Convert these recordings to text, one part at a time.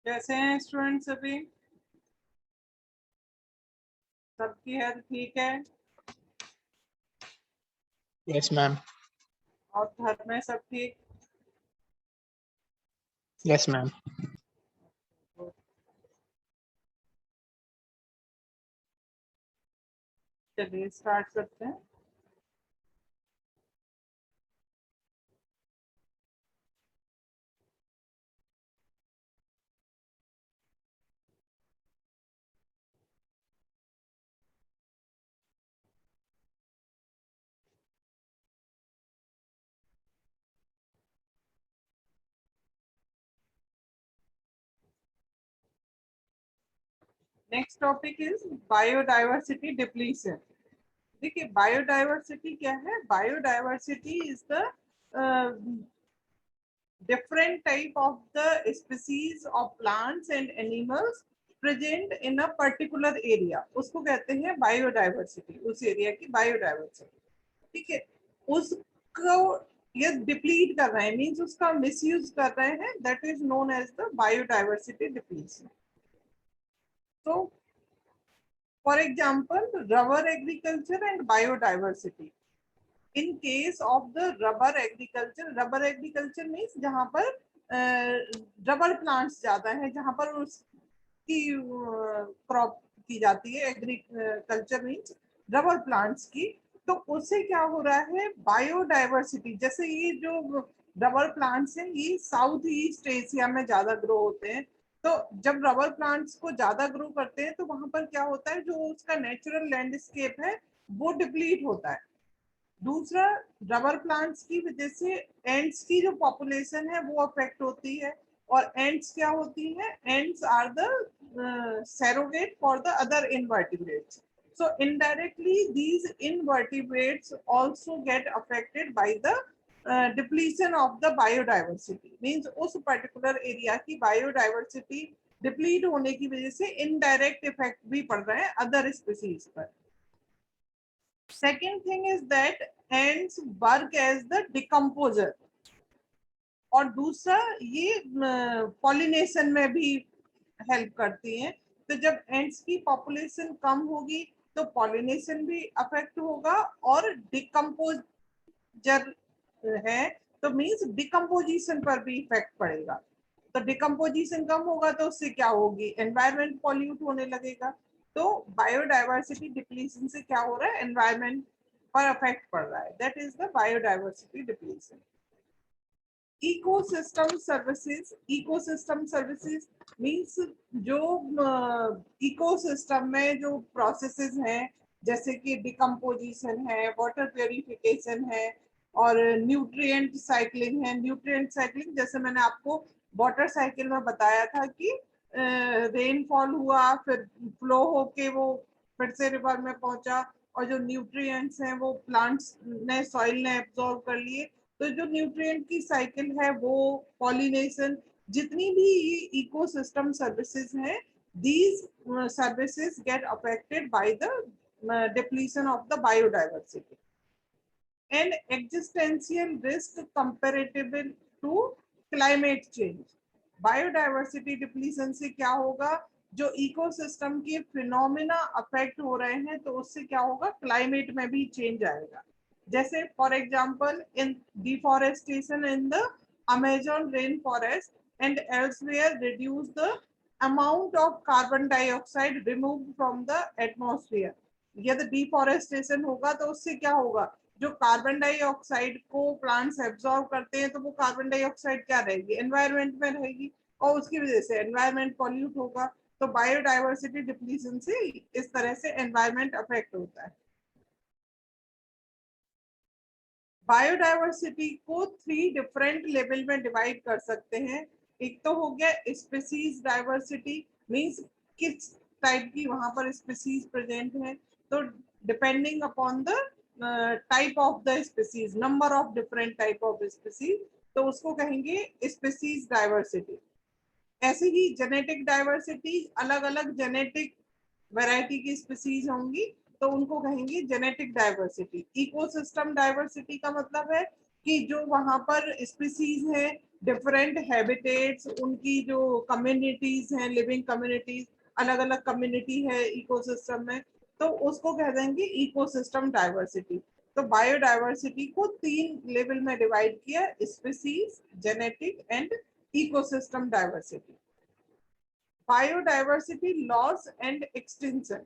कैसे हैं स्टूडेंट्स? अभी सबकी हेल्थ ठीक है यस मैम। और घर में सब ठीक? Yes ma'am. चलिए स्टार्ट करते हैं। Next topic is biodiversity depletion. देखिए बायोडाइवर्सिटी क्या है? Biodiversity is the different type of the species of plants and animals present in a particular area, उसको कहते हैं बायोडाइवर्सिटी। उस एरिया की बायोडाइवर्सिटी, ठीक है। उसको ये डिप्लीट कर रहे हैं, मींस उसका मिसयूज कर रहे हैं, that is known as the biodiversity depletion. तो for example rubber agriculture and biodiversity. In case of the rubber agriculture means जहां पर रबर प्लांट्स ज्यादा है, जहां पर उसकी क्रॉप की जाती है, एग्रीकल्चर मीन्स रबर प्लांट्स की। तो उससे क्या हो रहा है? बायोडाइवर्सिटी, जैसे ये जो रबर प्लांट्स हैं ये साउथ ईस्ट एशिया में ज्यादा ग्रो होते हैं। तो जब रबर प्लांट्स को ज्यादा ग्रो करते हैं तो वहां पर क्या होता है, जो उसका नेचुरल लैंडस्केप है वो डिप्लीट होता है। दूसरा, रबर प्लांट्स की वजह से एंड्स की जो पॉपुलेशन है वो अफेक्ट होती है। और एंड्स क्या होती है? Ends are the surrogate for the other invertebrates. So indirectly these invertebrates also get affected by the depletion of the biodiversity. Means उस particular area की biodiversity डिप्लीट होने की वजह से इनडायरेक्ट इफेक्ट भी पड़ रहा है अदर स्पीसीज पर। Second thing is that ants work as the decomposer। और दूसरा, ये पॉलिनेशन में भी हेल्प करती हैं। तो जब एंट्स की पॉपुलेशन कम होगी तो पॉलिनेशन भी अफेक्ट होगा, और डिकम्पोजर है तो मींस डिकम्पोजिशन पर भी इफेक्ट पड़ेगा। तो डिकम्पोजिशन कम होगा तो उससे क्या होगी? एनवायरमेंट पॉल्यूट होने लगेगा। तो बायोडाइवर्सिटी डिप्लीशन से क्या हो रहा है? एनवायरमेंट पर इफेक्ट पड़ रहा है, that is the biodiversity depletion. Ecosystem services means जो इकोसिस्टम में जो प्रोसेसेस हैं, जैसे कि डिकम्पोजिशन है, वाटर प्योरिफिकेशन है, और न्यूट्रिएंट साइक्लिंग है। न्यूट्रिएंट साइक्लिंग जैसे मैंने आपको वाटर साइकिल में बताया था कि रेनफॉल हुआ, फिर फ्लो होके वो फिर से रिवर में पहुंचा, और जो न्यूट्रिएंट्स हैं वो प्लांट्स ने, सॉइल ने एब्जॉर्ब कर लिए। तो जो न्यूट्रिएंट की साइकिल है वो, पॉलिनेशन, जितनी भी ये इकोसिस्टम सर्विसेज हैं, these services get affected by the depletion of the biodiversity and existential risk comparable to climate change। Biodiversity depletion से क्या होगा? जो इकोसिस्टम के फिनोमिना अफेक्ट हो रहे हैं तो उससे क्या होगा? क्लाइमेट में भी चेंज आएगा। जैसे for example in deforestation in the Amazon rain forest and elsewhere reduce the amount of carbon dioxide removed from the atmosphere. यदि डिफॉरेस्टेशन होगा तो उससे क्या होगा? जो कार्बन डाइऑक्साइड को प्लांट्स एब्जॉर्ब करते हैं तो वो कार्बन डाइऑक्साइड क्या रहेगी? एनवायरमेंट में रहेगी, और उसकी वजह से एनवायरमेंट पॉल्यूट होगा। तो बायोडाइवर्सिटी डिप्लीशन से इस तरह से एनवायरमेंट अफेक्ट होता है। बायोडाइवर्सिटी को 3 डिफरेंट लेवल में डिवाइड कर सकते हैं। एक तो हो गया स्पीसीज डाइवर्सिटी, मींस किस टाइप की वहां पर स्पीसीज प्रेजेंट है। तो depending upon the type of the species, number of different type of species, तो उसको कहेंगे स्पीसीज डाइवर्सिटी। ऐसे ही जेनेटिक डाइवर्सिटी, अलग अलग जेनेटिक वैरायटी की स्पीसीज होंगी तो उनको कहेंगे जेनेटिक डाइवर्सिटी। इकोसिस्टम डाइवर्सिटी का मतलब है कि जो वहां पर स्पीसीज है डिफरेंट हैबिटेट्स, उनकी जो कम्युनिटीज हैं, लिविंग कम्युनिटीज, अलग अलग कम्युनिटी है इकोसिस्टम में, तो उसको कह देंगे इकोसिस्टम डाइवर्सिटी। तो बायोडाइवर्सिटी को 3 लेवल में डिवाइड किया, species, genetic and ecosystem diversity. Biodiversity loss and extinction,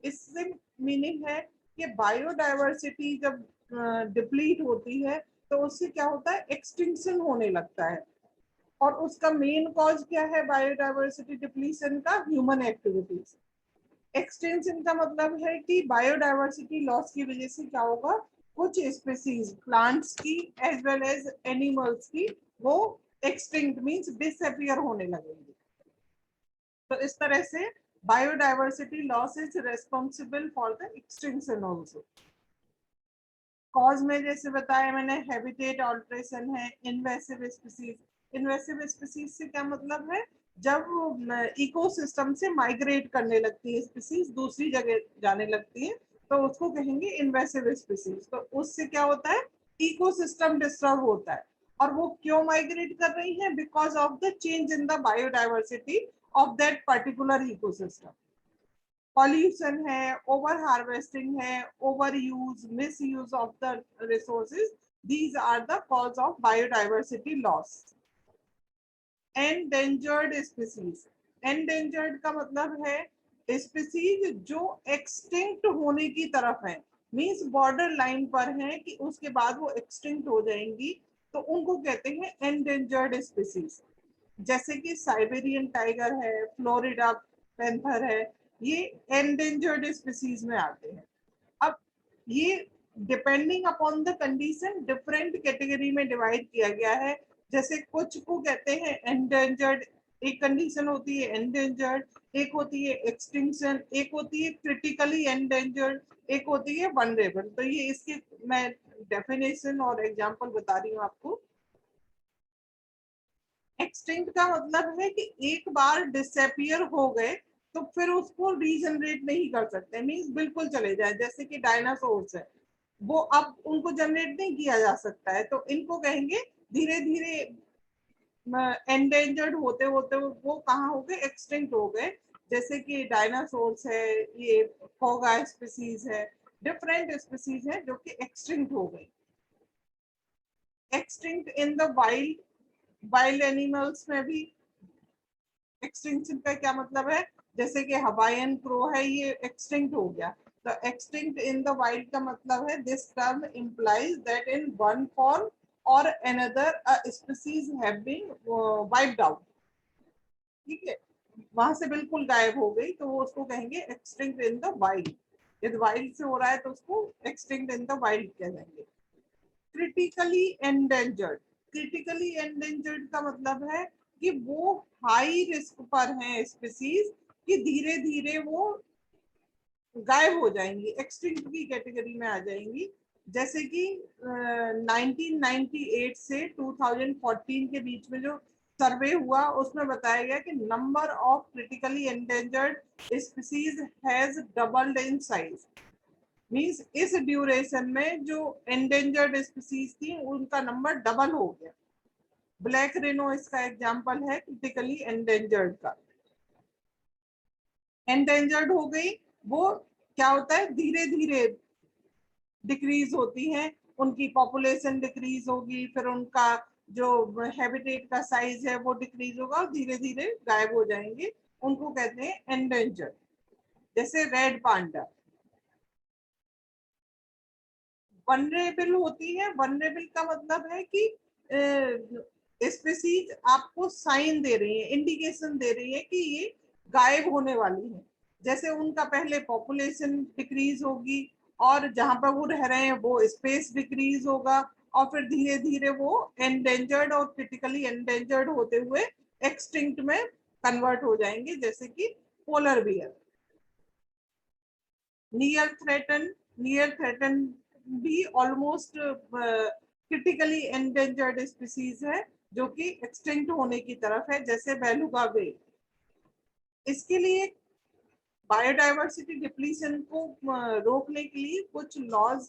इससे मीनिंग है कि बायोडाइवर्सिटी जब डिप्लीट होती है तो उससे क्या होता है, एक्सटिंक्शन होने लगता है। और उसका मेन कॉज क्या है बायोडाइवर्सिटी डिप्लीशन का, ह्यूमन एक्टिविटीज। एक्सटेंशन का मतलब है कि बायोडाइवर्सिटी लॉस की वजह से क्या होगा, कुछ स्पीसीज प्लांट्स की एज वेल एज एनिमल्स की वो एक्सटिंक्ट मींस डिसअपियर होने लगेंगे। तो इस तरह से biodiversity loss is responsible for the extinction also. Cause में जैसे बताया मैंने, हैबिटेट ऑल्ट्रेशन है, इन्वेसिव स्पीसीज। इन्वेसिव स्पीसीज से क्या मतलब है, जब इकोसिस्टम से माइग्रेट करने लगती है स्पीसीज, दूसरी जगह जाने लगती है, तो उसको कहेंगे इन्वेसिव स्पीसीज। तो उससे क्या होता है, इकोसिस्टम डिस्टर्ब होता है। और वो क्यों माइग्रेट कर रही है, because of the change in the biodiversity of that particular ecosystem. Pollution है, ओवर हार्वेस्टिंग है, overuse, misuse of the resources, these are the cause of biodiversity loss. Endangered species, endangered का मतलब है species जो extinct होने की तरफ है, मींस बॉर्डर लाइन पर है कि उसके बाद वो एक्सटिंक्ट हो जाएंगी, तो उनको कहते हैं एंडेंजर्ड स्पीसीज। जैसे कि साइबेरियन टाइगर है, फ्लोरिडा पैंथर है, ये एंडेंजर्ड स्पीसीज में आते हैं। अब ये depending upon the condition different category में डिवाइड किया गया है। जैसे कुछ को कहते हैं एंडेंजर्ड, एक कंडीशन होती है एंडेंजर्ड, एक होती है एक्सटिंक्शन, एक होती है क्रिटिकली एंडेंजर्ड, एक होती है वनरेबल। तो ये इसके मैं डेफिनेशन और एग्जांपल बता रही हूँ आपको। एक्सटिंक्ट का मतलब है कि एक बार डिसअपियर हो गए तो फिर उसको रीजनरेट नहीं कर सकते, मींस बिल्कुल चले जाए। जैसे कि डायनासोर्स है, वो अब उनको जनरेट नहीं किया जा सकता है, तो इनको कहेंगे धीरे धीरे एंडेंजर्ड होते होते वो कहाँ हो गए, एक्सटिंक्ट हो गए। जैसे कि डायनासोर्स है, ये फोगा स्पीसीज है, डिफरेंट स्पीसीज है जो कि एक्सटिंक्ट हो गई। Extinct in the wild, wild animals में भी एक्सटिंक्शन का क्या मतलब है, जैसे कि हवाईयन क्रो है, ये एक्सटिंक्ट हो गया। तो एक्सटिंक्ट इन द वाइल्ड का मतलब है, this term implies that in one form or another a species have been wiped out। ठीक है, वहां से बिल्कुल गायब हो गई, तो वो उसको कहेंगे एक्सटिंक्ट इन द वाइल्ड। यदि वाइल्ड से हो रहा है तो उसको एक्सटिंक्ट इन द वाइल्ड कहेंगे। क्रिटिकली एंडेंजर्ड, क्रिटिकली एंडेंजर्ड का मतलब है कि वो हाई रिस्क पर हैं स्पीसीज, कि धीरे धीरे वो गायब हो जाएंगी, एक्सटिंक्ट की कैटेगरी में आ जाएंगी। जैसे कि 1998 से 2014 के बीच में जो सर्वे हुआ उसमें बताया गया कि number of critically endangered species has doubled in size. Means इस ड्यूरेशन में जो एंडेंजर्ड स्पीसीज थी उनका नंबर डबल हो गया। ब्लैक रेनो इसका एग्जांपल है क्रिटिकली एंडेंजर्ड का। एंडेंजर्ड हो गई, वो क्या होता है, धीरे धीरे डिक्रीज होती हैं, उनकी पॉपुलेशन डिक्रीज होगी, फिर उनका जो हैबिटेट का साइज है वो डिक्रीज होगा और धीरे धीरे गायब हो जाएंगे, उनको कहते हैं एंडेंजर्ड। जैसे रेड पांडा। वनरेबल होती है, वनरेबल का मतलब है कि स्पीसीज आपको साइन दे रही है, इंडिकेशन दे रही है कि ये गायब होने वाली है। जैसे उनका पहले पॉपुलेशन डिक्रीज होगी और जहां पर वो रह रहे हैं वो स्पेस डिक्रीज होगा, और फिर धीरे धीरे वो एंडेंजर्ड और क्रिटिकली एंडेंजर्ड होते हुए एक्सटिंक्ट में कन्वर्ट हो जाएंगे। जैसे कि polar bear. Near threaten, near threaten भी ऑलमोस्ट क्रिटिकली एंडेंजर्ड स्पीसीज है जो कि एक्सटिंक्ट होने की तरफ है, जैसे बेलुगा व्हेल। इसके लिए बायोडाइवर्सिटी डिप्लीशन को रोकने के लिए कुछ लॉज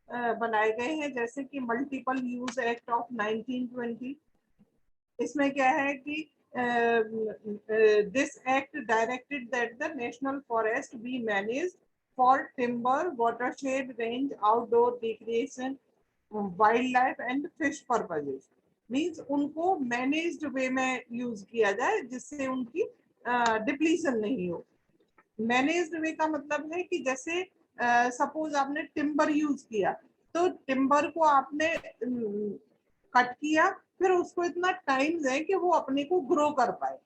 बनाए गए हैं, जैसे कि मल्टीपल यूज एक्ट ऑफ 1920, इसमें क्या है कि this act directed that the national forest be manage for timber, watershed, range, outdoor recreation, wild life and fish purposes. Means उनको मैनेज्ड वे में यूज किया जाए जिससे उनकी डिप्लीशन नहीं हो। मैनेज्ड वे का मतलब है कि जैसे सपोज आपने टिम्बर यूज किया, तो टिम्बर को आपने कट किया, फिर उसको इतना टाइम दें कि वो अपने को ग्रो कर पाए,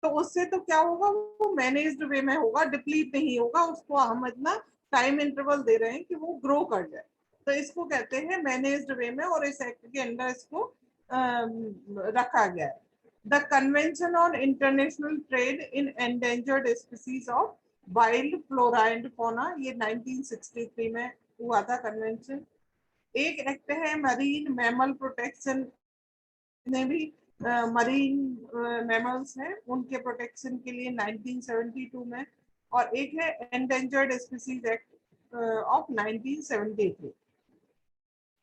तो उससे तो क्या होगा, वो मैनेज्ड वे में होगा, डिप्लीट नहीं होगा, उसको हम इतना टाइम इंटरवल दे रहे हैं कि वो ग्रो कर जाए, तो इसको कहते हैं मैनेज्ड वे में, और इस एक्ट के अंदर इसको रखा गया है। The convention on international trade in endangered species of wild flora and fauna, ये 1963 में हुआ था कन्वेंशन। एक एक्ट है मरीन मैमल प्रोटेक्शन, ने भी मरीन मैमल्स हैं उनके प्रोटेक्शन के लिए 1972 में, और एक है एंडेंजर्ड स्पीसीज एक्ट ऑफ 1973।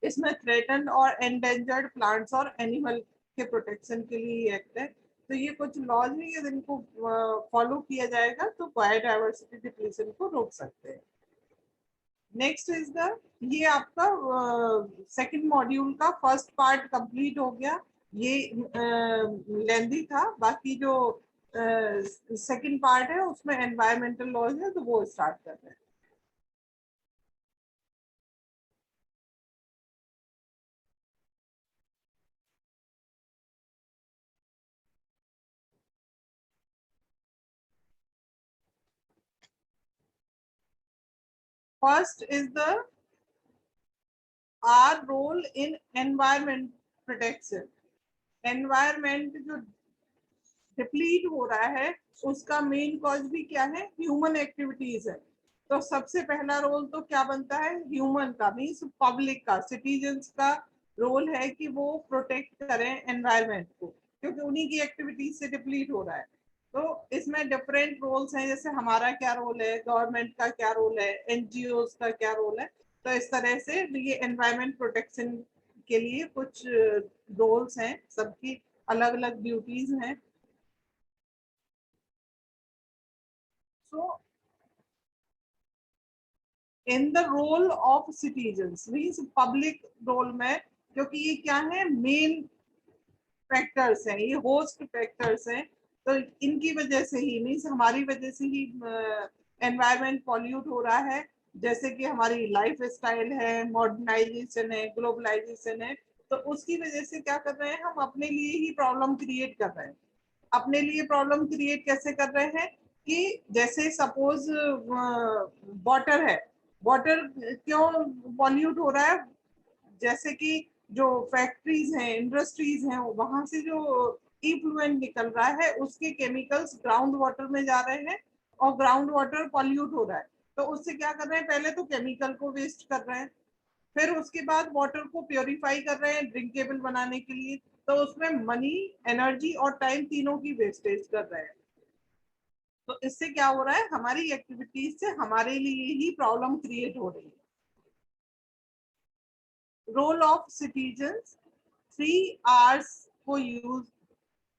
इसमें थ्रेटन और एंडेंजर्ड प्लांट्स और एनिमल के प्रोटेक्शन के लिए एक्ट है। तो ये कुछ लॉज है, यदि इनको फॉलो किया जाएगा तो बायोडाइवर्सिटी डिप्लीशन को रोक सकते हैं। नेक्स्ट इज द, ये आपका सेकंड मॉड्यूल का फर्स्ट पार्ट कंप्लीट हो गया। ये लेंदी था, बाकी जो सेकंड पार्ट है उसमें एनवायरमेंटल लॉज है, तो वो स्टार्ट कर रहे हैं। First is the R role in environment protection. Environment जो डिप्लीट हो रहा है उसका मेन कॉज भी क्या है, ह्यूमन एक्टिविटीज है। तो सबसे पहला रोल तो क्या बनता है, ह्यूमन का, मीन्स पब्लिक का, सिटीजन्स का रोल है कि वो प्रोटेक्ट करें एनवायरमेंट को, क्योंकि उन्हीं की एक्टिविटीज से डिप्लीट हो रहा है। तो इसमें डिफरेंट रोल्स हैं, जैसे हमारा क्या रोल है, गवर्नमेंट का क्या रोल है, एनजीओ का क्या रोल है। तो इस तरह से ये एनवायरमेंट प्रोटेक्शन के लिए कुछ रोल्स हैं, सबकी अलग अलग ड्यूटीज हैं। So, in the role of citizens means public role में, क्योंकि ये क्या है, मेन फैक्टर्स हैं, ये होस्ट फैक्टर्स हैं, तो इनकी वजह से ही, मीन्स हमारी वजह से ही एनवायरनमेंट पॉल्यूट हो रहा है। जैसे कि हमारी लाइफ स्टाइल है, मॉडर्नाइजेशन है, ग्लोबलाइजेशन है, तो उसकी वजह से क्या कर रहे हैं, हम अपने लिए ही प्रॉब्लम क्रिएट कर रहे हैं। अपने लिए प्रॉब्लम क्रिएट कैसे कर रहे हैं कि जैसे सपोज वाटर है, वाटर क्यों पॉल्यूट हो रहा है, जैसे कि जो फैक्ट्रीज हैं, इंडस्ट्रीज हैं, वहां से जो इफ्लुएंट निकल रहा है उसके केमिकल्स ग्राउंड वाटर में जा रहे हैं, और ग्राउंड वाटर पॉल्यूट हो रहा है। तो उससे क्या कर रहे हैं, पहले तो केमिकल को वेस्ट कर रहे हैं, फिर उसके बाद वाटर को प्योरीफाई कर रहे हैं ड्रिंकेबल बनाने के लिए, तो उसमें मनी, एनर्जी और टाइम तीनों की वेस्टेज कर रहे हैं। तो इससे क्या हो रहा है, हमारी एक्टिविटीज से हमारे लिए ही प्रॉब्लम क्रिएट हो रही है। रोल ऑफ सिटीजन्स, 3 Rs को यूज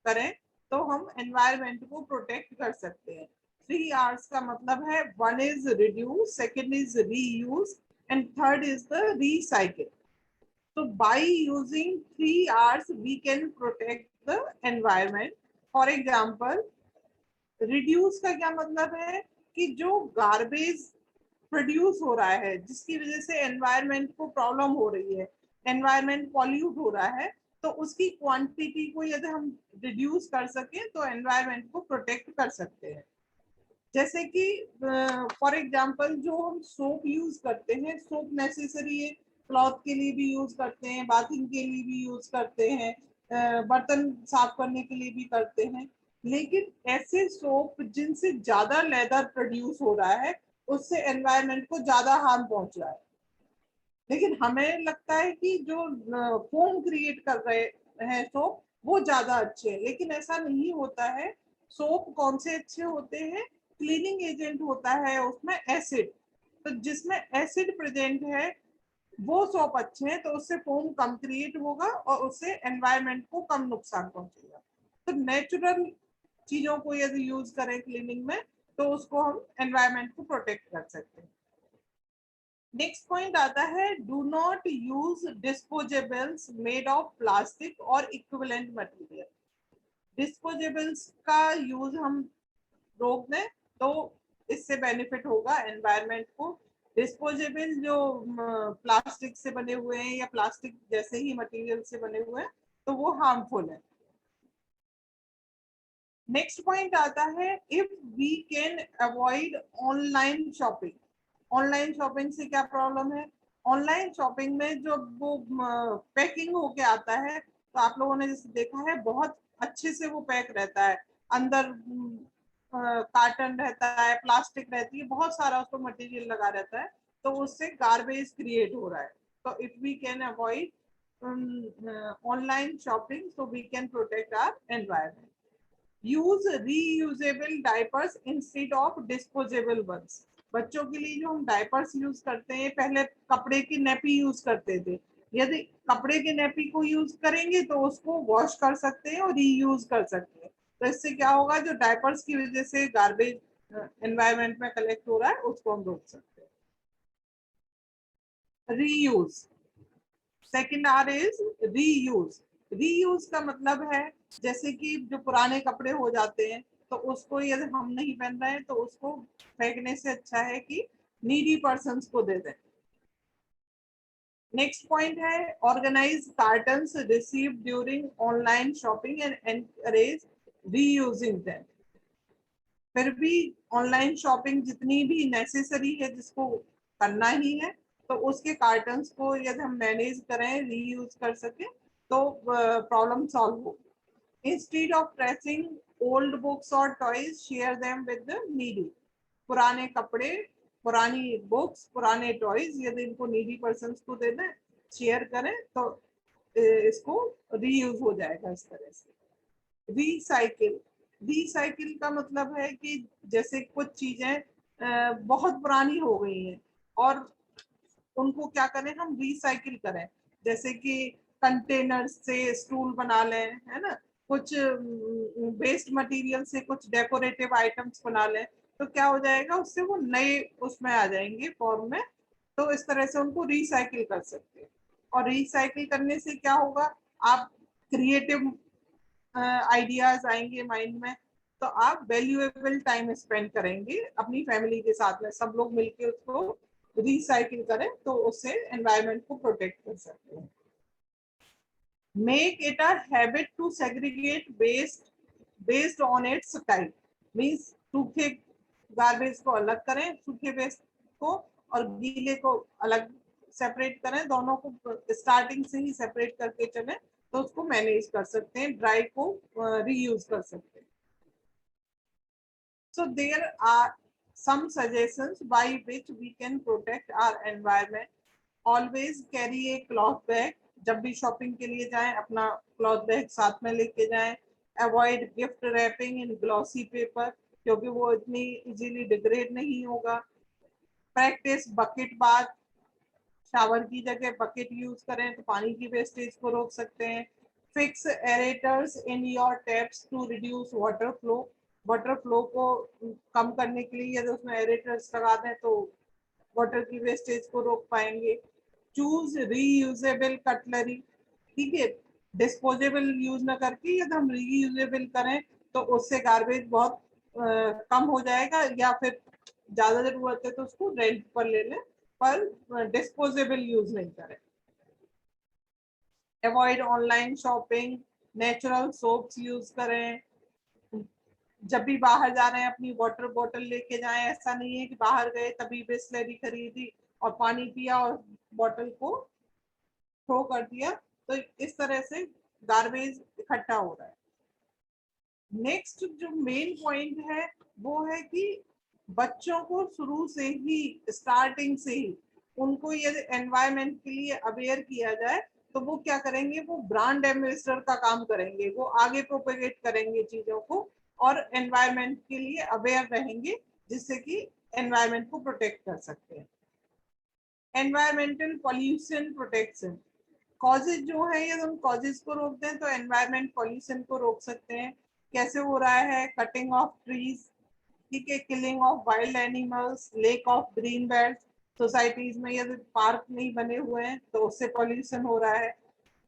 करें तो हम एनवायरमेंट को प्रोटेक्ट कर सकते हैं। 3 Rs का मतलब है, one is reduce, second is reuse and third is the recycle. So by using 3 Rs, we can protect the environment. For example, reduce का क्या मतलब है कि जो गार्बेज प्रोड्यूस हो रहा है जिसकी वजह से एनवायरनमेंट को प्रॉब्लम हो रही है, एनवायरनमेंट पॉल्यूट हो रहा है, तो उसकी क्वांटिटी को यदि हम रिड्यूस कर सकें तो एनवायरनमेंट को प्रोटेक्ट कर सकते हैं। जैसे कि फॉर एग्जांपल जो हम सोप यूज करते हैं, सोप नेसेसरी है, क्लॉथ के लिए भी यूज करते हैं, बाथिंग के लिए भी यूज करते हैं, बर्तन साफ करने के लिए भी करते हैं, लेकिन ऐसे सोप जिनसे ज्यादा लेदर प्रोड्यूस हो रहा है उससे एनवायरनमेंट को ज्यादा हार्म पहुंच रहा है। लेकिन हमें लगता है कि जो फोम क्रिएट कर रहे हैं सोप वो ज्यादा अच्छे हैं, लेकिन ऐसा नहीं होता है। सोप कौन से अच्छे होते हैं, क्लीनिंग एजेंट होता है उसमें एसिड, तो जिसमें एसिड प्रेजेंट है वो सोप अच्छे हैं तो उससे फोम कम क्रिएट होगा और उससे एनवायरनमेंट को कम नुकसान पहुंचेगा। तो नेचुरल चीजों को यदि यूज करें क्लीनिंग में तो उसको हम एनवायरनमेंट को प्रोटेक्ट कर सकते हैं। नेक्स्ट पॉइंट आता है, do not use disposables made of plastic और इक्विवेलेंट मटेरियल। डिस्पोजेबल्स का यूज हम रोक दें तो इससे बेनिफिट होगा एनवायरनमेंट को। डिस्पोजेबल जो प्लास्टिक से बने हुए हैं या प्लास्टिक जैसे ही मटेरियल से बने हुए हैं तो वो हार्मफुल है। नेक्स्ट पॉइंट आता है, if we can avoid online shopping. Online shopping से क्या प्रॉब्लम है? ऑनलाइन शॉपिंग में जो वो पैकिंग होके आता है तो आप लोगों ने जैसे देखा है बहुत अच्छे से वो पैक रहता है, अंदर कार्टन रहता है, प्लास्टिक रहती है, बहुत सारा उसको मटेरियल लगा रहता है, तो उससे गार्बेज क्रिएट हो रहा है। तो if we can avoid online shopping so we can protect our environment. Use reusable diapers instead of disposable ones. बच्चों के लिए जो हम डायपर्स यूज करते हैं, पहले कपड़े की नेपी यूज करते थे, यदि कपड़े के नेपी को यूज करेंगे तो उसको वॉश कर सकते हैं और रीयूज कर सकते हैं। तो इससे क्या होगा, जो डायपर्स की वजह से गार्बेज एनवायरनमेंट में कलेक्ट हो रहा है उसको हम रोक सकते हैं। Reuse, second R is reuse. Reuse का मतलब है जैसे कि जो पुराने कपड़े हो जाते हैं तो उसको यदि हम नहीं पहन रहे हैं तो उसको फेंकने से अच्छा है कि नीडी पर्सन्स को दे दें। नेक्स्ट पॉइंट है, organise cartons receive during online shopping and encourage reusing them. फिर भी ऑनलाइन शॉपिंग जितनी भी नेसेसरी है जिसको करना ही है तो उसके कार्टन्स को यदि हम मैनेज करें, रीयूज कर सके तो प्रॉब्लम सॉल्व हो। Instead of trashing old books और toys, share them with the needy. पुराने कपड़े, पुरानी बुक्स, पुराने टॉयज यदि इनको नीडी पर्सन्स को दे दें, शेयर करें तो इसको रीयूज हो जाएगा इस तरह से। रिसाइकिल, रिसाइकिल का मतलब है कि जैसे कुछ चीजें बहुत पुरानी हो गई हैं और उनको क्या करें, हम रिसाइकिल करें। जैसे कि कंटेनर से स्टूल बना लें, है ना, कुछ वेस्ट मटेरियल से कुछ डेकोरेटिव आइटम्स बना लें, तो क्या हो जाएगा, उससे वो नए उसमें आ जाएंगे फॉर्म में। तो इस तरह से उनको रिसाइकिल कर सकते हैं। और रिसाइकिल करने से क्या होगा, आप क्रिएटिव आइडियाज आएंगे माइंड में, तो आप वैल्यूएबल टाइम स्पेंड करेंगे अपनी फैमिली के साथ में, सब लोग मिलकर उसको रिसाइकिल करें तो उससे एनवायरनमेंट को प्रोटेक्ट कर सकते हैं। Make it a habit to segregate waste based on its type. Means सूखे गार्बेज को अलग करें, सूखे वेस्ट को, और गीले को अलग सेपरेट करें, दोनों को स्टार्टिंग से ही सेपरेट करके चलें तो उसको मैनेज कर सकते हैं, ड्राई को रीयूज कर सकते हैं। So there are some suggestions by which we can protect our environment. Always carry a cloth bag. जब भी शॉपिंग के लिए जाएं अपना क्लॉथ बैग साथ में लेके जाएं। Avoid gift wrapping in glossy paper क्योंकि वो इतनी इजीली डिग्रेड नहीं होगा। Practice bucket bath, शावर की जगह बकेट यूज करें तो पानी की वेस्टेज को रोक सकते हैं। Fix aerators in your taps to reduce water flow. Water flow को कम करने के लिए यदि उसमें एरेटर्स लगा दें तो वाटर की वेस्टेज को रोक पाएंगे। चूज रीयूजेबल कटलरी, ठीक है, डिस्पोजेबल यूज ना करके यदि हम रीयूजेबल करें तो उससे गार्बेज बहुत कम हो जाएगा, या फिर ज्यादा जरूरत है तो उसको रेंट पर ले लें, पर डिस्पोजेबल यूज नहीं करें। Avoid online shopping, natural soaps use करें। जब भी बाहर जा रहे हैं अपनी वाटर बॉटल लेके जाएं, ऐसा नहीं है कि बाहर गए तभी बिस्लरी खरीदी और पानी पिया और बॉटल को थ्रो कर दिया, तो इस तरह से गार्बेज इकट्ठा हो रहा है। नेक्स्ट जो मेन पॉइंट है वो है कि बच्चों को शुरू से ही, स्टार्टिंग से ही उनको यदि एनवायरनमेंट के लिए अवेयर किया जाए तो वो क्या करेंगे, वो ब्रांड एम्बेसडर का काम करेंगे, वो आगे प्रोपेगेट करेंगे चीजों को और एनवायरनमेंट के लिए अवेयर रहेंगे जिससे कि एनवायरनमेंट को प्रोटेक्ट कर सकते हैं। एनवायरमेंटल पॉल्यूशन प्रोटेक्शन, कॉजेज जो है ये हम कॉजेज को रोकते हैं तो एनवायरमेंट पॉल्यूशन को रोक सकते हैं। कैसे हो रहा है? कटिंग ऑफ ट्रीज, ठीक है, killing of wild animals, lake of green belt, societies में यदि पार्क नहीं बने हुए हैं तो उससे पॉल्यूशन हो रहा है।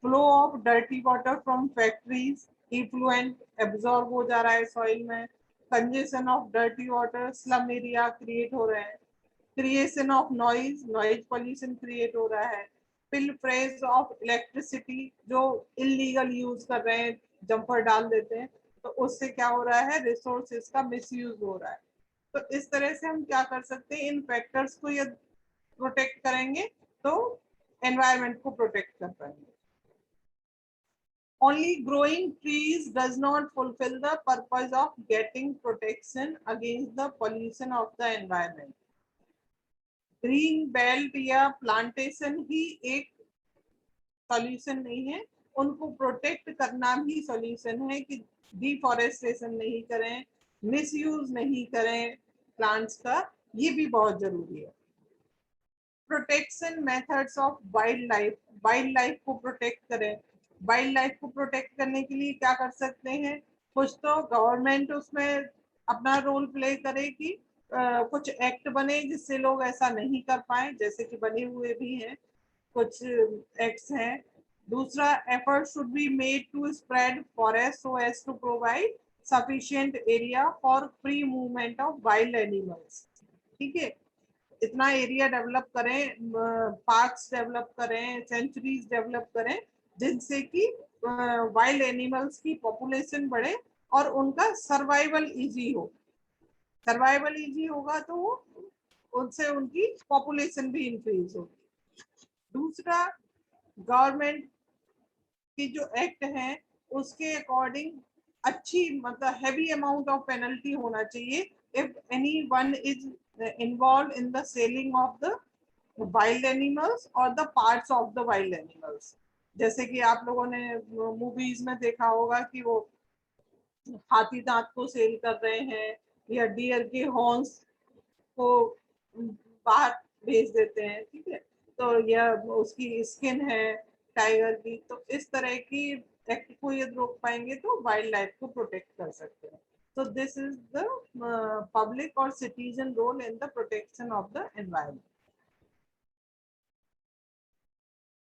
Flow of dirty water from factories, effluent absorb हो जा रहा है सॉइल में। Congestion of dirty water, slum area create हो रहे हैं। Creation of noise, noise pollution create हो रहा है। पिलफ्रेज ऑफ इलेक्ट्रिसिटी, जो इलीगल यूज कर रहे हैं, जंपर डाल देते हैं, तो उससे क्या हो रहा है? रिसोर्सेज का मिसयूज हो रहा है। तो इस तरह से हम क्या कर सकते हैं? इन फैक्टर्स को यदि प्रोटेक्ट करेंगे तो एनवायरनमेंट को प्रोटेक्ट कर पाएंगे। Only growing trees does not fulfill the purpose of getting protection against the pollution of the environment. Green belt या प्लांटेशन ही एक सॉल्यूशन नहीं है, उनको प्रोटेक्ट करना भी सॉल्यूशन है कि डिफॉरेस्टेशन नहीं करें, मिसयूज नहीं करें प्लांट्स का, ये भी बहुत जरूरी है। Protection methods of wild life, wild life को प्रोटेक्ट करें। वाइल्ड लाइफ को प्रोटेक्ट करने के लिए क्या कर सकते हैं? कुछ तो गवर्नमेंट उसमें अपना रोल प्ले करे कि कुछ एक्ट बने जिससे लोग ऐसा नहीं कर पाए, जैसे कि बने हुए भी हैं कुछ एक्ट्स हैं। दूसरा, effort should be made to spread forest so as to provide sufficient area for free movement of wild animals, ठीक है, इतना एरिया डेवलप करें, पार्क्स डेवलप करें, सेंचुरीज डेवलप करें, जिनसे कि वाइल्ड एनिमल्स की पॉपुलेशन बढ़े और उनका सर्वाइवल इजी हो। सर्वाइवल इजी होगा तो उनसे उनकी पॉपुलेशन भी इंक्रीज होगी। दूसरा, गवर्नमेंट की जो एक्ट है उसके अकॉर्डिंग अच्छी मतलब हैवी अमाउंट ऑफ पेनल्टी होना चाहिए if any one is involved in the selling of the wild animals or the parts of the wild animals। जैसे कि आप लोगों ने मूवीज में देखा होगा कि वो हाथी दांत को सेल कर रहे हैं या डियर के हॉर्न्स को बाहर भेज देते हैं, ठीक है, तो यह उसकी स्किन है टाइगर की, तो इस तरह की एक्ट को यदि रोक पाएंगे तो वाइल्ड लाइफ को प्रोटेक्ट कर सकते हैं। So this is the public or citizen role in the protection of the environment.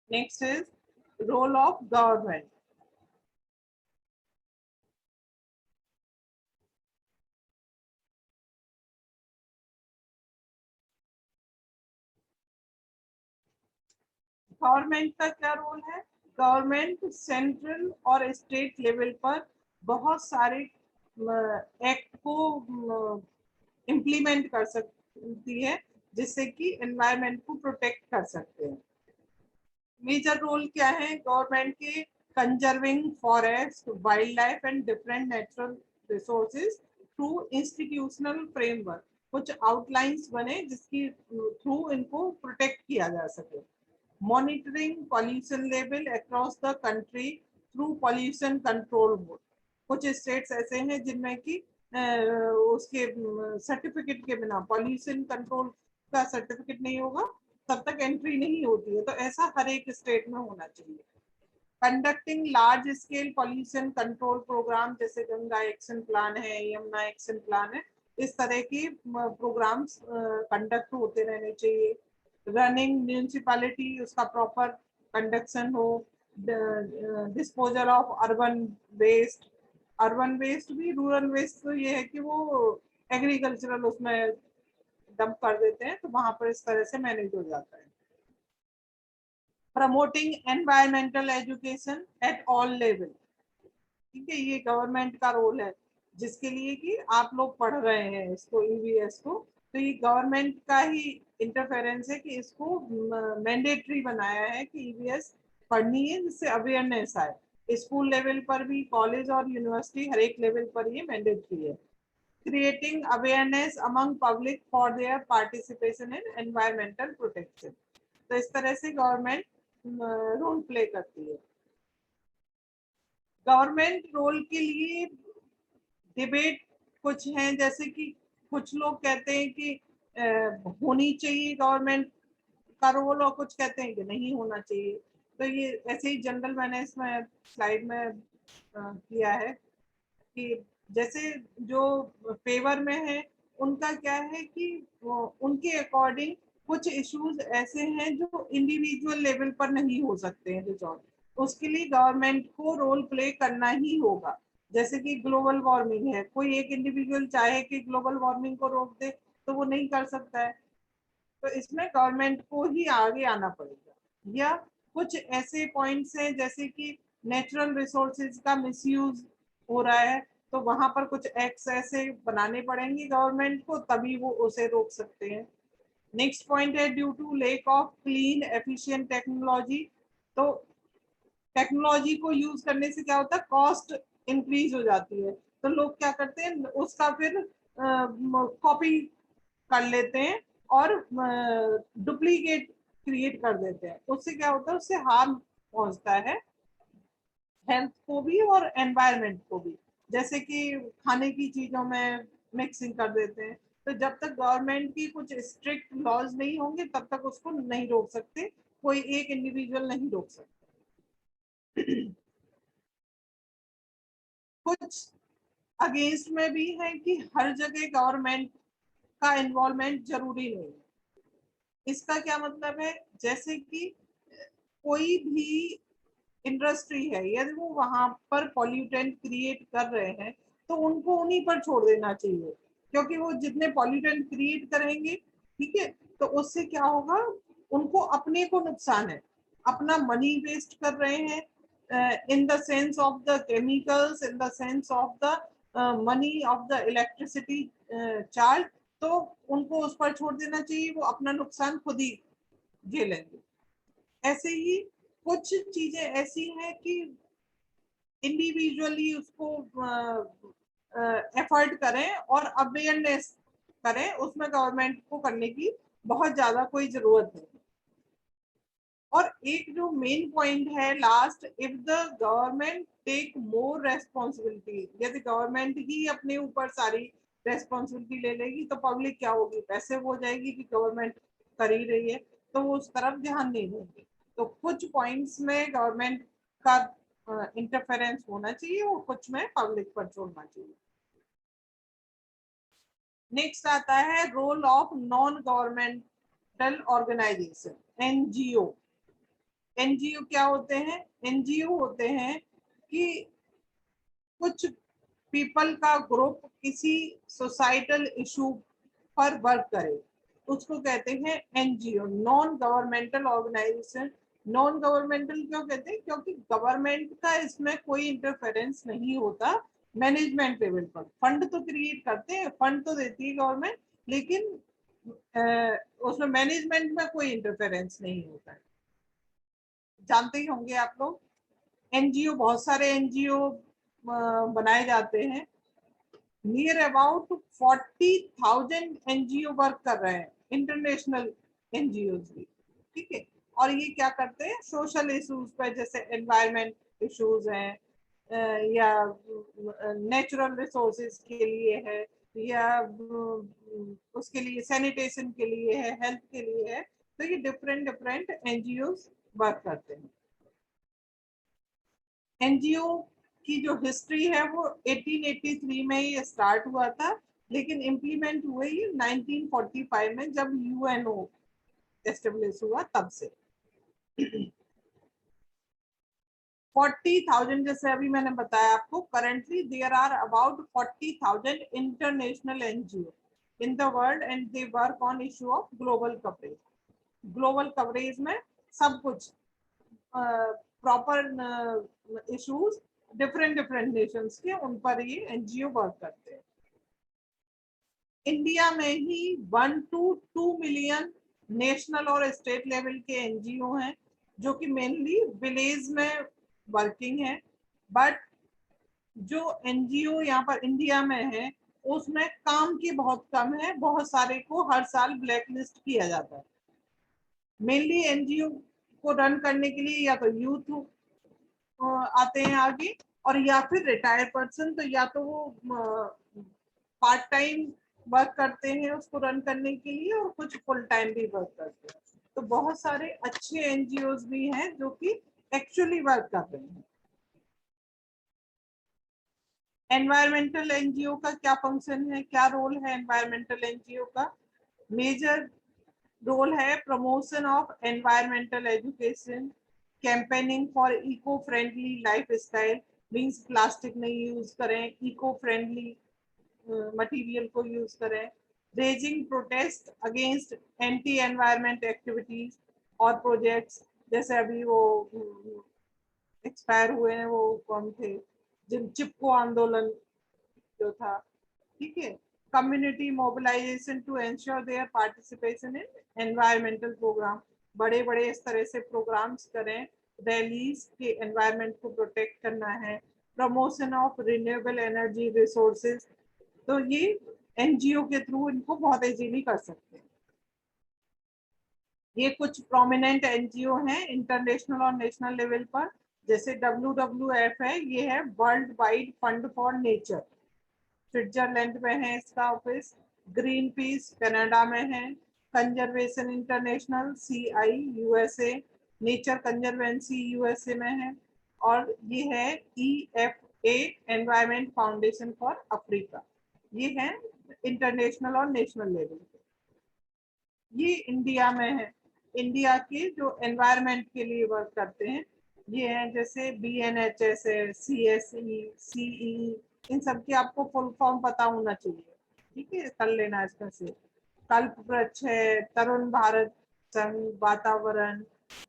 Next is role of government. Government का क्या रोल है? गवर्नमेंट सेंट्रल और स्टेट लेवल पर बहुत सारे एक्ट को इम्प्लीमेंट कर सकती है जिससे कि एनवायरनमेंट को प्रोटेक्ट कर सकते हैं। मेजर रोल क्या है गवर्नमेंट के? Conserving forest, wild life and different natural resources through institutional framework, कुछ आउटलाइंस बने जिसकी थ्रू इनको प्रोटेक्ट किया जा सके। Monitoring pollution level across the country through pollution control board, कुछ स्टेट्स ऐसे हैं जिनमें कि उसके सर्टिफिकेट के बिना पॉल्यूशन कंट्रोल का सर्टिफिकेट नहीं होगा तब तक एंट्री नहीं होती है, तो ऐसा हर एक स्टेट में होना चाहिए। Conducting large scale pollution control programme, जैसे गंगा एक्शन प्लान है, यमुना एक्शन प्लान है, इस तरह की प्रोग्राम्स कंडक्ट होते रहने चाहिए। रनिंग म्यूनिसिपैलिटी, उसका प्रॉपर कंडक्शन हो। Disposal of urban waste, urban waste भी, रूरल वेस्ट तो ये है कि वो एग्रीकल्चरल उसमें डंप कर देते हैं, तो वहां पर इस तरह से मैनेज हो जाता है। Promoting environmental education at all level, ठीक है, ये गवर्नमेंट का रोल है जिसके लिए कि आप लोग पढ़ रहे हैं इसको ईवीएस को, तो ये गवर्नमेंट का ही इंटरफेरेंस है कि इसको मैंडेटरी बनाया है कि ईवीएस पढ़नी है जिससे अवेयरनेस आए। स्कूल लेवल पर भी, कॉलेज और यूनिवर्सिटी हर एक लेवल पर ये मैंडेटरी है। Creating awareness among public for their participation in environmental protection, तो इस तरह से गवर्नमेंट रोल प्ले करती है। गवर्नमेंट रोल के लिए डिबेट कुछ हैं, जैसे कि कुछ लोग कहते हैं कि होनी चाहिए गवर्नमेंट का रोल और कुछ कहते हैं कि नहीं होना चाहिए। तो ये ऐसे ही जनरल मैंने इसमें स्लाइड में किया है कि जैसे जो फेवर में है उनका क्या है कि उनके अकॉर्डिंग कुछ इश्यूज ऐसे हैं जो इंडिविजुअल लेवल पर नहीं हो सकते हैं रिजॉल्व, उसके लिए गवर्नमेंट को रोल प्ले करना ही होगा। जैसे कि ग्लोबल वार्मिंग है, कोई एक इंडिविजुअल चाहे कि ग्लोबल वार्मिंग को रोक दे तो वो नहीं कर सकता है, तो इसमें गवर्नमेंट को ही आगे आना पड़ेगा। या कुछ ऐसे पॉइंट्स हैं जैसे कि नेचुरल रिसोर्सेज का मिसयूज हो रहा है, तो वहां पर कुछ एक्ट ऐसे बनाने पड़ेंगे गवर्नमेंट को, तभी वो उसे रोक सकते हैं। नेक्स्ट पॉइंट है due to lack of clean efficient technology. तो टेक्नोलॉजी को यूज करने से क्या होता है, कॉस्ट इंक्रीज हो जाती है, तो लोग क्या करते हैं उसका फिर कॉपी कर लेते हैं और डुप्लीकेट क्रिएट कर देते हैं। उससे क्या होता है, उससे हार्म पहुंचता है हेल्थ को भी और एनवायरनमेंट को भी। जैसे कि खाने की चीजों में मिक्सिंग कर देते हैं, तो जब तक गवर्नमेंट की कुछ स्ट्रिक्ट लॉज नहीं होंगे तब तक उसको नहीं रोक सकते, कोई एक इंडिविजुअल नहीं रोक सकता। कुछ अगेंस्ट में भी है कि हर जगह गवर्नमेंट का इन्वॉल्वमेंट जरूरी नहीं है। इसका क्या मतलब है, जैसे कि कोई भी इंडस्ट्री है, यदि वो वहां पर पॉल्यूटेंट क्रिएट कर रहे हैं तो उनको उन्हीं पर छोड़ देना चाहिए, क्योंकि वो जितने पॉल्यूटेंट क्रिएट करेंगे, ठीक है, तो उससे क्या होगा, उनको अपने को नुकसान है, अपना मनी वेस्ट कर रहे हैं in the sense of the chemicals, in the sense of the money of the electricity charge, तो उनको उस पर छोड़ देना चाहिए, वो अपना नुकसान खुद ही झेलेंगे। ऐसे ही कुछ चीजें ऐसी हैं कि इंडिविजुअली उसको एफर्ट करें और अवेयरनेस करें, उसमें गवर्नमेंट को करने की बहुत ज्यादा कोई जरूरत नहीं। और एक जो मेन पॉइंट है last, if the government take more responsibility, यदि गवर्नमेंट ही अपने ऊपर सारी रेस्पॉन्सिबिलिटी ले लेगी तो पब्लिक क्या होगी, पैसे हो जाएगी कि गवर्नमेंट कर ही रही है, तो वो उस तरफ ध्यान नहीं देंगे। तो कुछ पॉइंट्स में गवर्नमेंट का इंटरफेरेंस होना चाहिए और कुछ में पब्लिक पर छोड़ना चाहिए। नेक्स्ट आता है role of non governmental organisation, NGO. NGO क्या होते हैं, एनजीओ होते हैं कि कुछ पीपल का ग्रुप किसी सोसाइटल इशू पर वर्क करे, उसको कहते हैं NGO, non governmental organisation. Non governmental क्यों कहते हैं, क्योंकि गवर्नमेंट का इसमें कोई इंटरफेरेंस नहीं होता। मैनेजमेंट लेवल पर फंड तो क्रिएट करते हैं, फंड तो देती है गवर्नमेंट, लेकिन उसमें मैनेजमेंट में कोई इंटरफेरेंस नहीं होता है। जानते ही होंगे आप लोग, एनजीओ, बहुत सारे एनजीओ बनाए जाते हैं, नियर अबाउट 40,000 एनजीओ वर्क कर रहे हैं, इंटरनेशनल एनजीओ भी, ठीक है। और ये क्या करते हैं, सोशल इश्यूज पे, जैसे एनवायरमेंट इश्यूज हैं या नेचुरल रिसोर्सेज के लिए है, या उसके लिए सैनिटेशन के लिए है, हेल्थ के लिए है, तो ये डिफरेंट डिफरेंट एनजीओ वर्क करते हैं। एनजीओ की जो हिस्ट्री है वो 1883 में ये स्टार्ट हुआ था, लेकिन इम्प्लीमेंट हुए ये 1945 में जब यूएनओ एस्टेब्लिश हुआ तब से। 40,000, जैसे अभी मैंने बताया आपको, currently there are about 40,000 international NGO in the world and they work on issue of global coverage. Global coverage में सब कुछ proper issues different different nations के, उन पर ये एनजीओ वर्क करते हैं। इंडिया में ही 1 to 2 मिलियन नेशनल और स्टेट लेवल के एनजीओ हैं, जो कि मेनली विलेज में वर्किंग है। बट जो एनजीओ यहाँ पर इंडिया में है उसमें काम की बहुत कम है, बहुत सारे को हर साल ब्लैक लिस्ट किया जाता है। मेनली एनजीओ को रन करने के लिए या तो यूथ आते हैं आगे, और या फिर रिटायर्ड पर्सन, तो या तो वो पार्ट टाइम वर्क करते हैं उसको रन करने के लिए, और कुछ फुल टाइम भी वर्क करते हैं। तो बहुत सारे अच्छे एनजीओ भी हैं जो कि एक्चुअली वर्क कर रहे हैं। एनवायरमेंटल एनजीओ का क्या फंक्शन है, क्या रोल है एनवायरमेंटल एनजीओ का? मेजर रोल है promotion of environmental education, campaigning for eco friendly lifestyle, means plastic नहीं यूज करें, इको फ्रेंडली मटेरियल को यूज करें, raising protest against anti environment activities और प्रोजेक्ट्स, जैसे अभी वो एक्सपायर हुए हैं, वो कौन थे, जिन चिपको आंदोलन जो था, ठीक है। Community mobilisation to ensure their participation in environmental programme, बड़े बड़े इस तरह से प्रोग्राम्स करें, रैलीज के एनवायरमेंट को प्रोटेक्ट करना है। Promotion of renewable energy resources, तो ये एनजीओ के थ्रू इनको बहुत इजीली कर सकते हैं। ये कुछ प्रोमिनेंट एनजीओ हैं इंटरनेशनल और नेशनल लेवल पर, जैसे WWF है, ये है world wide fund for nature, Switzerland में है इसका ऑफिस। ग्रीन पीस कनाडा में है। Conservation international CI USA, nature conservancy USA में है। और ये है EFA environment foundation for Africa, ये है इंटरनेशनल और नेशनल लेवल पे। ये इंडिया में है, इंडिया के जो एनवायरमेंट के लिए वर्क करते हैं ये हैं, जैसे BNHS है, CSE, CE, इन सब की आपको फुल फॉर्म पता होना चाहिए, ठीक है, कर लेना इसका से। कल्प वृक्ष है, तरुण भारत संघ, वातावरण,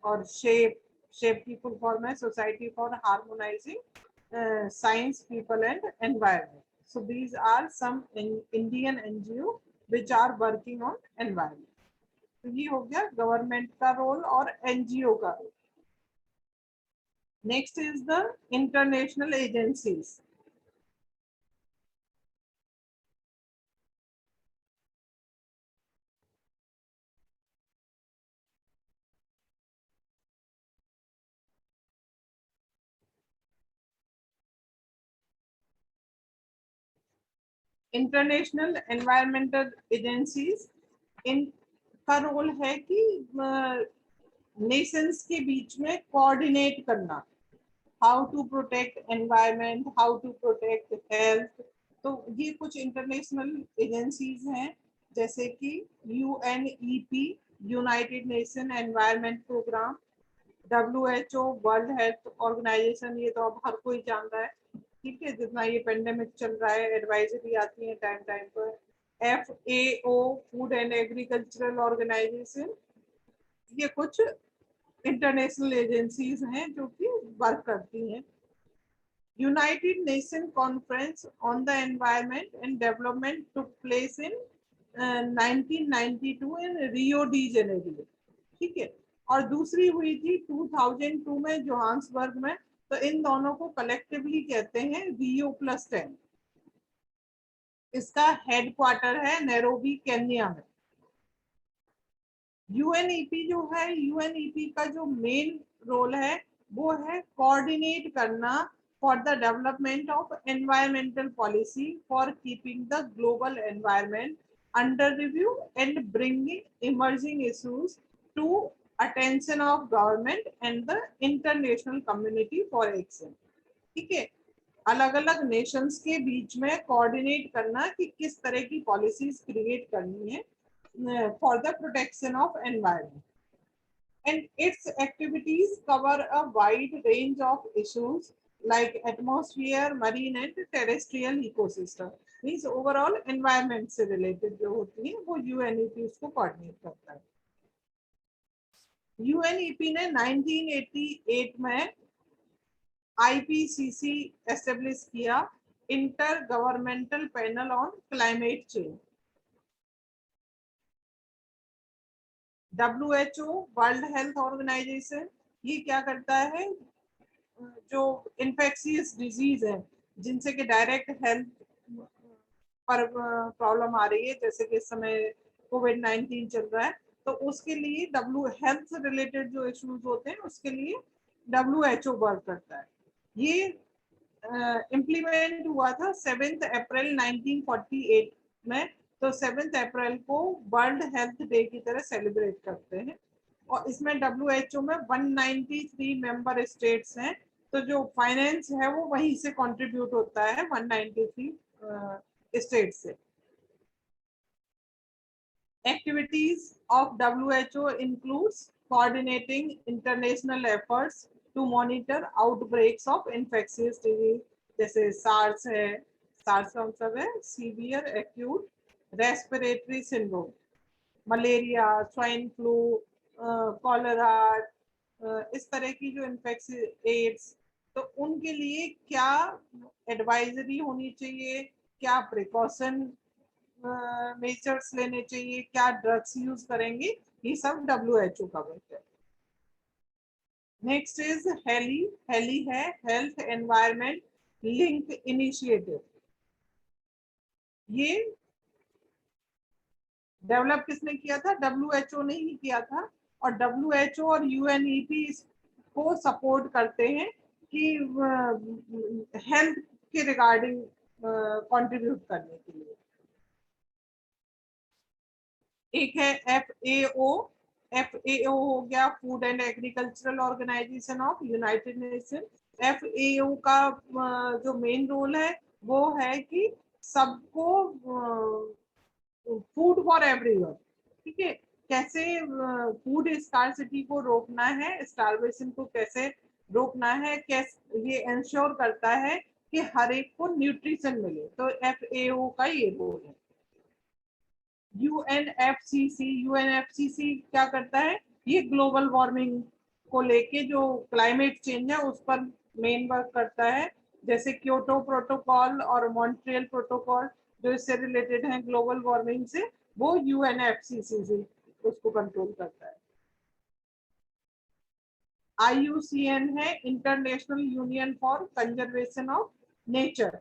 और शेप की फुल फॉर्म है society for harmonising science, people and environment. So these are some Indian NGO which are working on environment. तो ये हो गया गवर्नमेंट का रोल और एनजीओ का role. Next is the international agencies. International environmental agencies, इनका role है कि नेशंस के बीच में कोऑर्डिनेट करना, how to protect environment, how to protect health. तो ये कुछ इंटरनेशनल एजेंसीज हैं, जैसे कि UNEP, United Nation environment programme, WHO world health organisation, ये तो अब हर कोई जानता है, ठीक है, जितना ये पेंडेमिक चल रहा है एडवाइजरी आती है टाइम टाइम पर। FAO food and agricultural organisation, ये कुछ इंटरनेशनल एजेंसीज हैं जो कि वर्क करती हैं। United nation conference on the environment and development took place in 1992 in Rio de Janeiro, ठीक है, और दूसरी हुई थी 2002 में जोहान्सबर्ग में। तो इन दोनों को कलेक्टिवली कहते हैं Rio+10। इसका हेडक्वार्टर है नैरोबी केन्या में। UNEP जो है, UNEP का जो मेन रोल है वो है कोऑर्डिनेट करना for the development of environmental policy for keeping the global environment under review and bringing emerging issues to attention of government and the international community for action, ठीक है। अलग अलग नेशंस के बीच में कोऑर्डिनेट करना कि किस तरह की पॉलिसीज क्रिएट करनी है for the protection of environment, and its activities cover a wide range of issues like atmosphere, marine and terrestrial ecosystem, means overall environment से related जो होती है वो UNEP उसको coordinate करता है। UNEP ने 1988 में IPCC एस्टेब्लिश किया, intergovernmental panel on climate change. WHO world health organisation, ये क्या करता है, जो इन्फेक्शियस डिजीज है जिनसे कि डायरेक्ट हेल्थ पर प्रॉब्लम आ रही है, जैसे कि इस समय COVID-19 चल रहा है, तो उसके लिए हेल्थ से रिलेटेड जो इश्यूज होते हैं उसके लिए WHO वर्क करता है। ये इम्प्लीमेंट हुआ था 7 अप्रैल 1948 में। तो 7 अप्रैल को वर्ल्ड हेल्थ डे की तरह सेलिब्रेट करते हैं। और इसमें WHO में 193 मेंबर स्टेट्स हैं, तो जो फाइनेंस है वो वहीं से कंट्रीब्यूट होता है 193 स्टेट से। Activities of WHO includes coordinating international efforts to monitor outbreaks of infectious disease, जैसे SARS है, SARS का मतलब है Severe Acute Respiratory Syndrome, malaria, swine flu, cholera, इस तरह की जो इन्फेक्शन, एड्स, तो उनके लिए क्या एडवाइजरी होनी चाहिए, क्या प्रिकॉशन मेजर्स लेने चाहिए, क्या ड्रग्स यूज करेंगे, ये सब WHO का वर्क है। Next is HELI. हेली है हेल्थ एनवायरमेंट लिंक इनिशिएटिव। ये डेवलप किसने किया था? WHO ने ही किया था। और WHO और UNEP को सपोर्ट करते हैं कि हेल्थ के रिगार्डिंग कंट्रीब्यूट करने के लिए। एक है FAO। FAO हो गया food and agricultural organisation of United Nation. FAO का जो मेन रोल है वो है कि सबको फूड फॉर एवरीवन, ठीक है, कैसे फूड स्कार्सिटी को रोकना है, स्टारवेशन को कैसे रोकना है, कैसे ये इंश्योर करता है कि हर एक को न्यूट्रिशन मिले, तो FAO का ये रोल है। यूएनएफसीसी क्या करता है? ये ग्लोबल वार्मिंग को लेके जो क्लाइमेट चेंज है उस पर मेन वर्क करता है, जैसे क्योटो प्रोटोकॉल और मॉन्ट्रियल प्रोटोकॉल जो इससे रिलेटेड हैं ग्लोबल वार्मिंग से, वो यूएनएफसीसी से उसको कंट्रोल करता है। IUCN है international union for conservation of nature.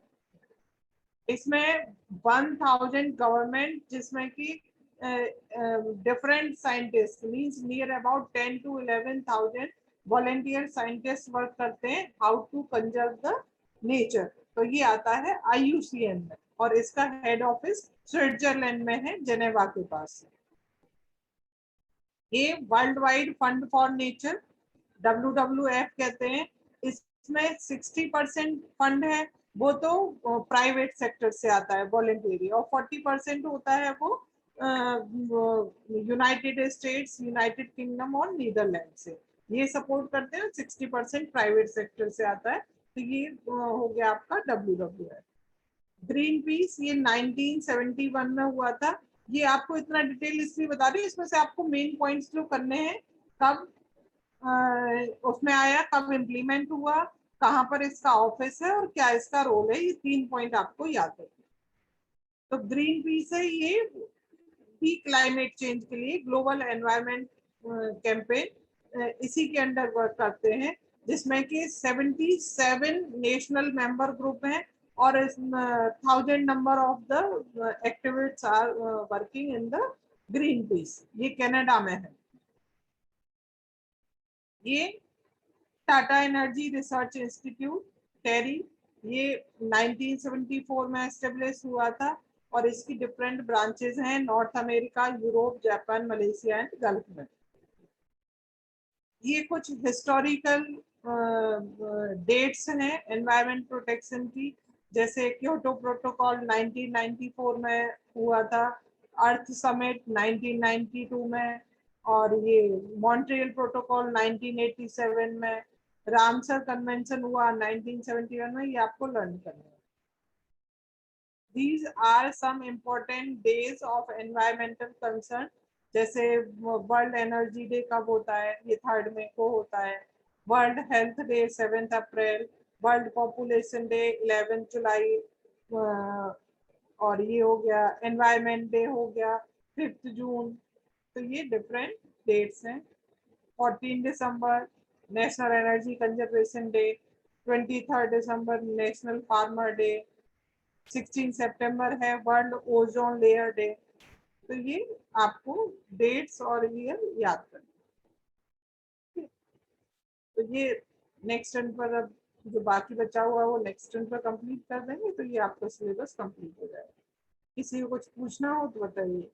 इसमें 1000 गवर्नमेंट, जिसमें कि different scientist means near about 10 to 11,000 volunteer scientist work करते हैं how to conserve the nature. तो ये आता है IUCN में, और इसका हेड ऑफिस स्विट्जरलैंड में है, जेनेवा के पास। ये world wide fund for nature, WWF कहते हैं। इसमें 60% फंड है वो तो प्राइवेट सेक्टर से आता है वॉलेंटरी, और 40% होता है वो यूनाइटेड स्टेट्स, यूनाइटेड किंगडम और नीदरलैंड से ये सपोर्ट करते हैं। 60% प्राइवेट सेक्टर से आता है। तो ये हो गया आपका WWF। ग्रीन पीस ये 1971 में हुआ था। ये आपको इतना डिटेल इसलिए बता रही हूँ, इसमें से आपको मेन पॉइंट्स जो करने हैं, कब उसमें आया, कब इम्प्लीमेंट हुआ, कहाँ पर इसका ऑफिस है और क्या इसका रोल है, ये 3 पॉइंट आपको याद है। तो ग्रीन पीस है ये भी क्लाइमेट चेंज के लिए ग्लोबल एनवायरनमेंट कैंपेन, इसी के अंडर वर्क करते हैं, जिसमें कि 77 नेशनल मेंबर ग्रुप हैं और 1000 number of the activists are working in the Greenpeace. ये कनाडा में है। ये Tata energy research institute TERI, ये 1974 में एस्टेब्लिश हुआ था और इसकी डिफरेंट ब्रांचेस हैं North America, Europe, Japan, Malaysia and Gulf में। ये कुछ हिस्टोरिकल डेट्स हैं एनवायरमेंट प्रोटेक्शन की, जैसे क्योटो प्रोटोकॉल 1994 में हुआ था, अर्थ समिट 1992 में, और ये मॉन्ट्रियल प्रोटोकॉल 1987 में, रामसर कन्वेंशन हुआ 1971 में। ये आपको लर्न करना है। These are some important days of environmental concern, जैसे वर्ल्ड एनर्जी डे कब होता है? ये 3 मई को होता है। वर्ल्ड हेल्थ डे 7 अप्रैल, वर्ल्ड पॉपुलेशन डे 11 जुलाई, और ये हो गया एनवायरमेंट डे हो गया 5 जून। तो ये डिफरेंट डेट्स हैं। 14 दिसंबर नेशनल एनर्जी कंजर्वेशन डे, 23 दिसंबर नेशनल फार्मर डे, 16 सितंबर है वर्ल्ड ओजोन लेयर डे। तो ये आपको डेट्स और ईयर याद करना। तो ये नेक्स्ट टर्न पर, अब जो बाकी बचा हुआ है वो नेक्स्ट टर्न पर कंप्लीट कर देंगे, तो ये आपका सिलेबस कंप्लीट हो जाएगा। किसी को कुछ पूछना हो तो बताइए।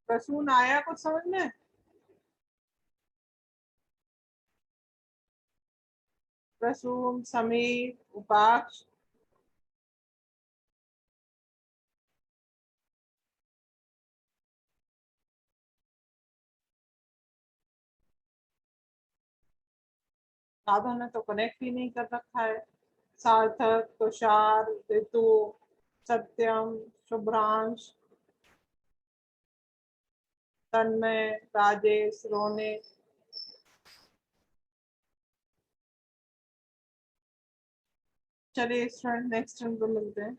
प्रसून आया कुछ समझ में? प्रसून, समीर, उपाक्ष, साधन ने तो कनेक्ट ही नहीं कर रखा है। सार्थक, तुषार, ऋतु, सत्यम, शुभ्रांश, तन्मय, राजेश, रोने। चलिए स्टूडेंट नेक्स्ट टर्म पे मिलते हैं।